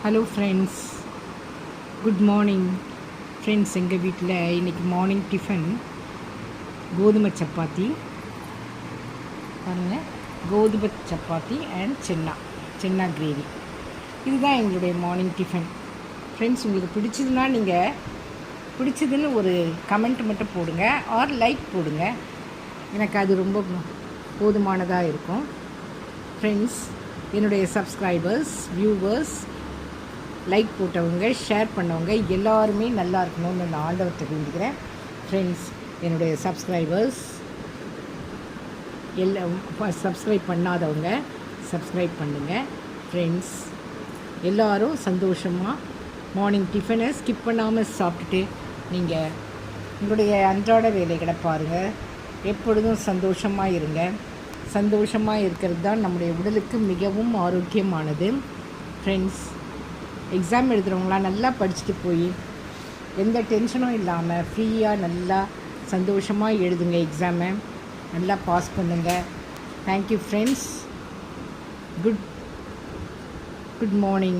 Hello friends, good morning friends. எங்கள் வீட்டில் இன்றைக்கி மார்னிங் டிஃபன் கோதுமை சப்பாத்தி பாருங்கள், கோதுமை சப்பாத்தி அண்ட் சென்னா கிரேவி. இதுதான் எங்களுடைய மார்னிங் டிஃபன். ஃப்ரெண்ட்ஸ், உங்களுக்கு பிடிச்சதுன்னா நீங்கள் பிடிச்சதுன்னு ஒரு கமெண்ட் மட்டும் போடுங்க, ஆர் லைக் போடுங்க. எனக்கு அது ரொம்ப போதுமானதாக இருக்கும். ஃப்ரெண்ட்ஸ், என்னுடைய சப்ஸ்கிரைபர்ஸ், வியூவர்ஸ், லைக் போட்டவங்க, ஷேர் பண்ணவங்க எல்லாருமே நல்லா இருக்கணும்னு நான் ஆண்டவர்கிட்ட வேண்டிக்கிறேன். ஃப்ரெண்ட்ஸ், என்னுடைய சப்ஸ்கிரைபர்ஸ் எல்லாம் சப்ஸ்கிரைப் பண்ணாதவங்க சப்ஸ்கிரைப் பண்ணுங்கள். ஃப்ரெண்ட்ஸ், எல்லோரும் சந்தோஷமாக மார்னிங் டிஃபனை ஸ்கிப் பண்ணாமல் சாப்பிட்டுட்டு நீங்கள் உங்களுடைய அன்றாட வேலைகளை பாருங்கள். எப்பொழுதும் சந்தோஷமாக இருங்க. சந்தோஷமாக இருக்கிறது தான் நம்முடைய உடலுக்கு மிகவும் ஆரோக்கியமானது. ஃப்ரெண்ட்ஸ், எக்ஸாம் எழுதுகிறவங்களாம் நல்லா படிச்சுட்டு போய் எந்த டென்ஷனும் இல்லாமல் ஃப்ரீயாக நல்லா சந்தோஷமாக எழுதுங்க. எக்ஸாமை நல்லா பாஸ் பண்ணுங்கள். Thank you friends. Good morning.